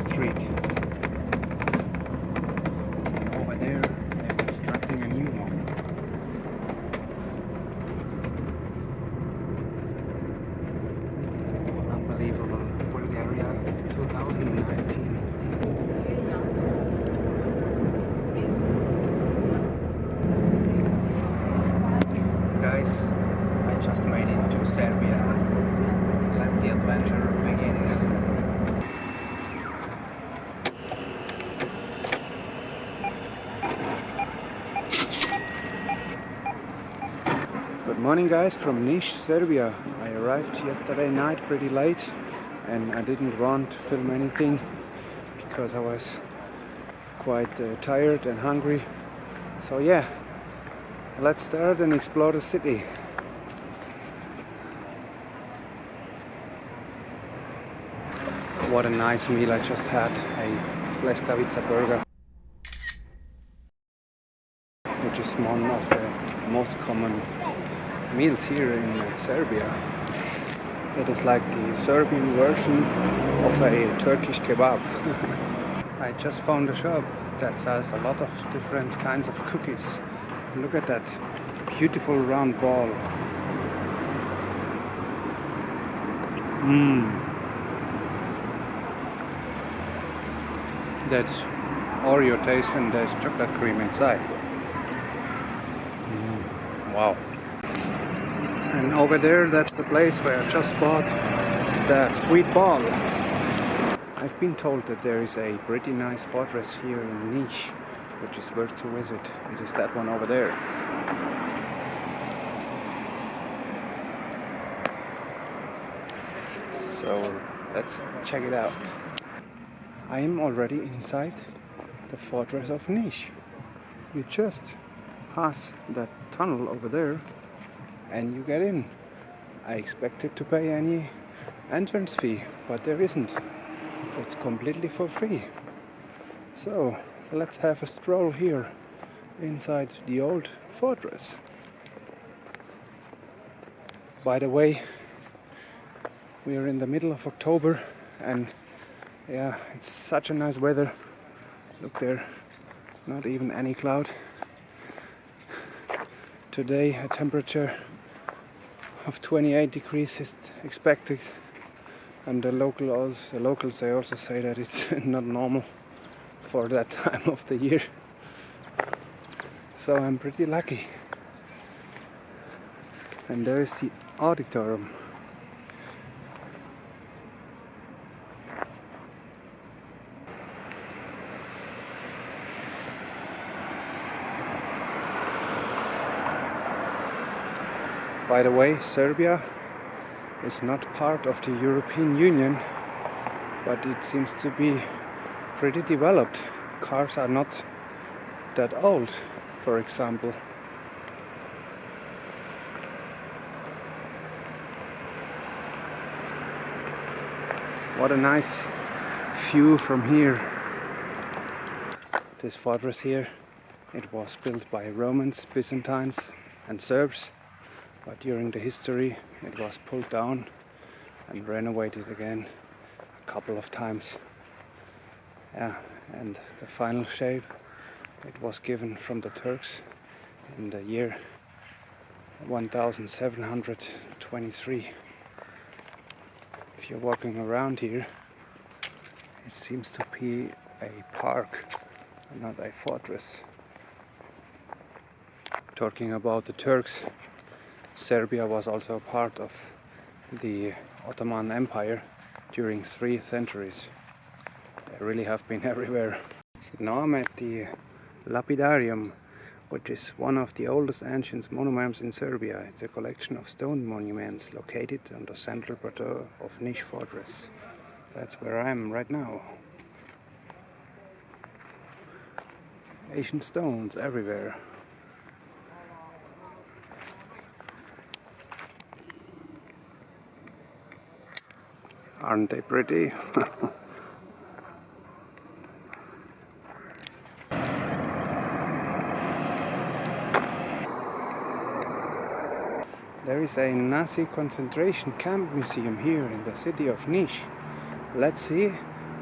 street. Over there, they're constructing a new one. Unbelievable. Bulgaria 2019. Guys, I just made it to Serbia. Let the adventure begin. Good morning guys from Niš, Serbia. I arrived yesterday night pretty late and I didn't want to film anything because I was quite tired and hungry. So yeah, let's start and explore the city. What a nice meal I just had, a Pleskavica burger, which is one of the most common meals here in Serbia. It is like the Serbian version of a Turkish kebab. I just found a shop that sells a lot of different kinds of cookies. Look at that beautiful round ball. That's Oreo taste and there's chocolate cream inside. Wow. And over there, that's the place where I just bought that sweet ball. I've been told that there is a pretty nice fortress here in Niš, which is worth to visit. It is that one over there. So let's check it out. I am already inside the fortress of Niš. You just pass that tunnel over there and you get in. I expected to pay any entrance fee, but there isn't. It's completely for free. So let's have a stroll here inside the old fortress. By the way, we are in the middle of October and yeah, it's such a nice weather. Look there, not even any cloud. Today a temperature of 28 degrees is expected, and the locals they also say that it's not normal for that time of the year. So I'm pretty lucky. And there is the auditorium. By the way, Serbia is not part of the European Union, but it seems to be pretty developed. Cars are not that old, for example. What a nice view from here. This fortress here, it was built by Romans, Byzantines and Serbs. But during the history it was pulled down and renovated again a couple of times. Yeah, and the final shape it was given from the Turks in the year 1723. If you're walking around here, it seems to be a park and not a fortress. Talking about the Turks, Serbia was also part of the Ottoman Empire during 3 centuries. They really have been everywhere. Now I'm at the Lapidarium, which is one of the oldest ancient monuments in Serbia. It's a collection of stone monuments located on the central plateau of Niš Fortress. That's where I am right now. Ancient stones everywhere. Aren't they pretty? There is a Nazi concentration camp museum here in the city of Niš. Let's see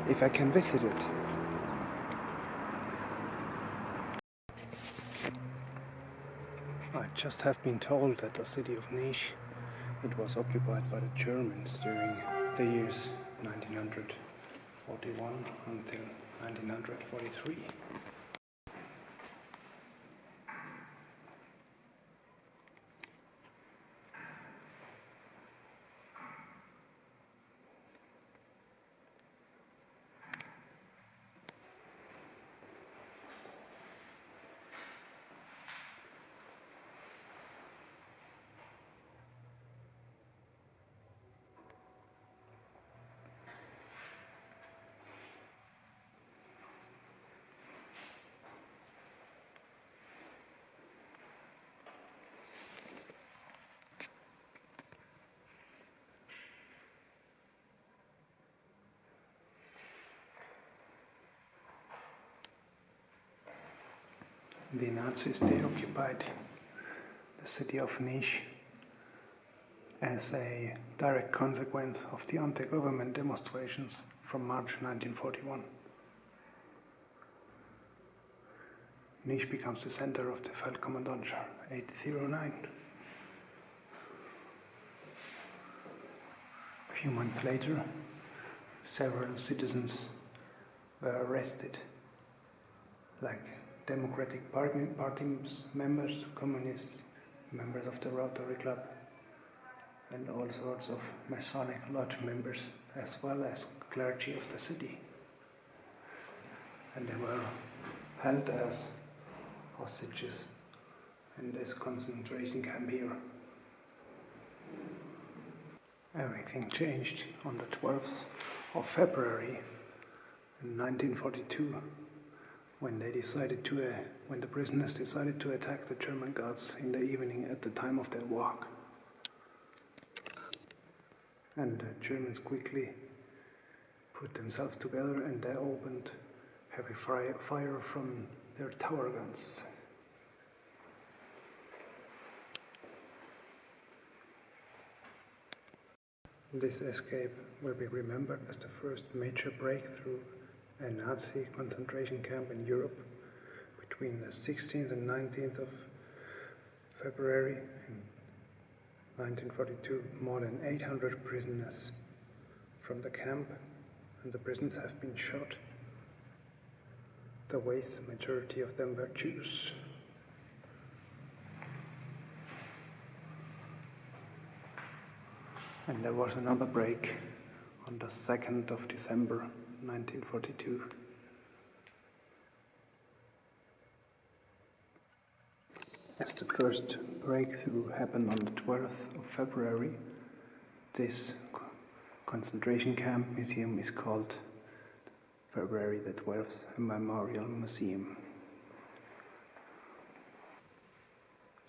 if I can visit it. I just have been told that the city of Niš, it was occupied by the Germans during the years 1941 until 1943. The Nazis, they occupied the city of Niš as a direct consequence of the anti-government demonstrations from March 1941. Niš becomes the center of the Feldkommandantur 809. A few months later, several citizens were arrested, like Democratic Party members, communists, members of the Rotary Club, and all sorts of Masonic Lodge members, as well as clergy of the city. And they were held as hostages in this concentration camp here. Everything changed on the 12th of February in 1942. When the prisoners decided to attack the German guards in the evening at the time of their walk. And the Germans quickly put themselves together and they opened heavy fire from their tower guns. This escape will be remembered as the first major breakthrough a Nazi concentration camp in Europe between the 16th and 19th of February in 1942. More than 800 prisoners from the camp and the prisons have been shot. The vast majority of them were Jews. And there was another break on the 2nd of December 1942. As the first breakthrough happened on the 12th of February, this concentration camp museum is called February the 12th Memorial Museum.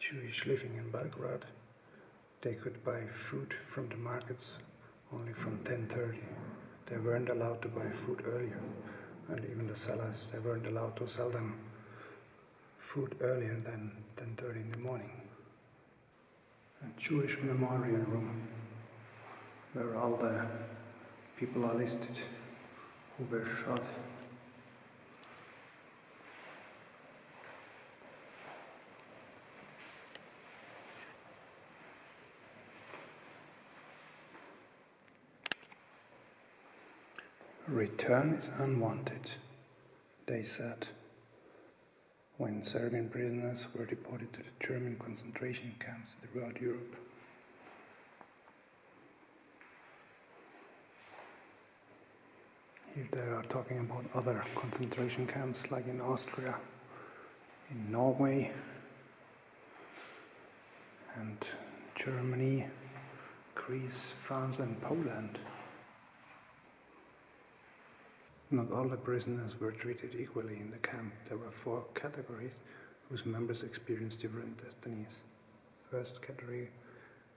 Jewish living in Belgrade, they could buy food from the markets only from 10:30. They weren't allowed to buy food earlier, and even the sellers, they weren't allowed to sell them food earlier than 10:30 in the morning. A Jewish memorial room where all the people are listed who were shot. Return is unwanted, they said, when Serbian prisoners were deported to the German concentration camps throughout Europe. Here they are talking about other concentration camps like in Austria, in Norway, and Germany, Greece, France and Poland. Not all the prisoners were treated equally in the camp. There were 4 categories whose members experienced different destinies. First category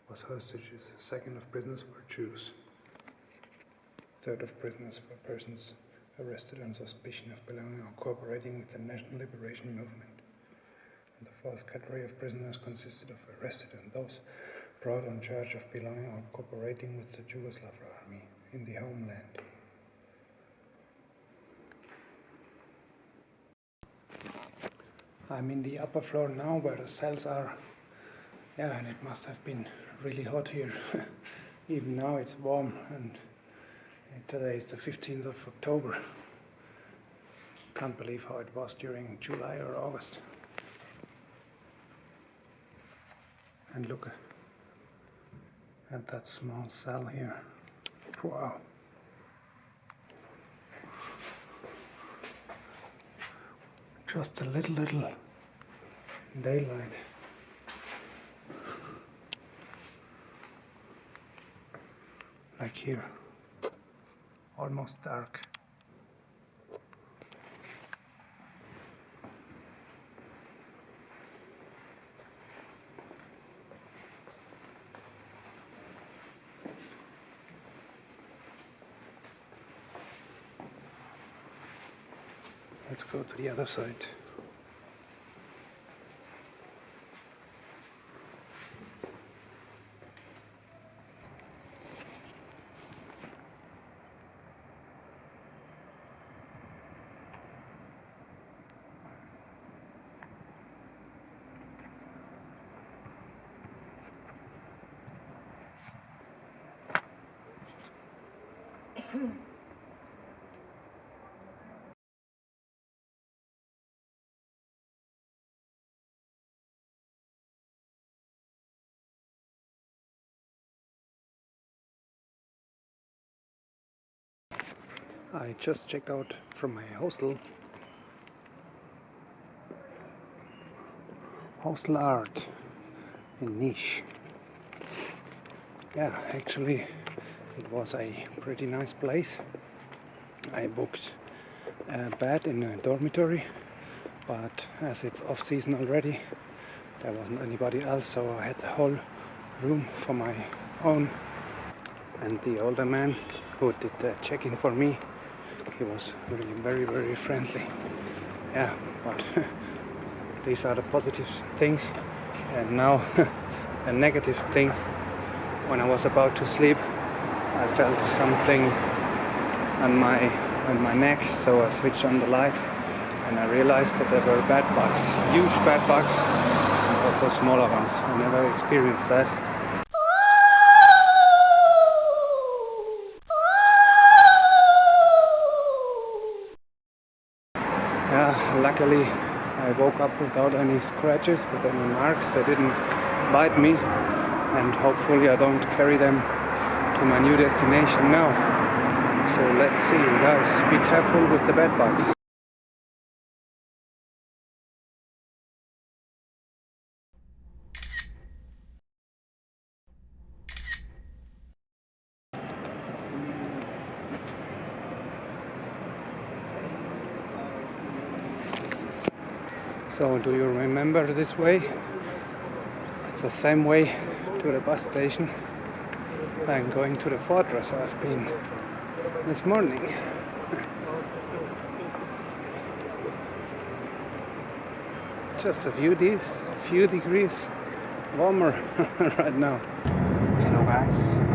was hostages. Second of prisoners were Jews. Third of prisoners were persons arrested on suspicion of belonging or cooperating with the National Liberation Movement. And the fourth category of prisoners consisted of arrested and those brought on charge of belonging or cooperating with the Yugoslav army in the homeland. I'm in the upper floor now where the cells are. Yeah, and it must have been really hot here. Even now it's warm, and today is the 15th of October. Can't believe how it was during July or August. And look at that small cell here. Wow. Just a little daylight. Like here. Almost dark. Let's go to the other side. I just checked out from my hostel. Hostel Art in Niš. Yeah, actually it was a pretty nice place. I booked a bed in a dormitory, but as it's off season already, there wasn't anybody else, so I had the whole room for my own. And the older man who did the check-in for me, he was really very friendly. Yeah, but these are the positive things. And now a negative thing. When I was about to sleep, I felt something on my neck, so I switched on the light and I realized that there were bed bugs, huge bed bugs, and also smaller ones. I never experienced that. Yeah, luckily I woke up without any scratches, with any marks. They didn't bite me, and hopefully I don't carry them to my new destination now. So let's see, guys, be careful with the bed bugs. So, do you remember this way? It's the same way to the bus station. I'm going to the fortress I've been this morning. Just a few degrees warmer right now. Hello guys.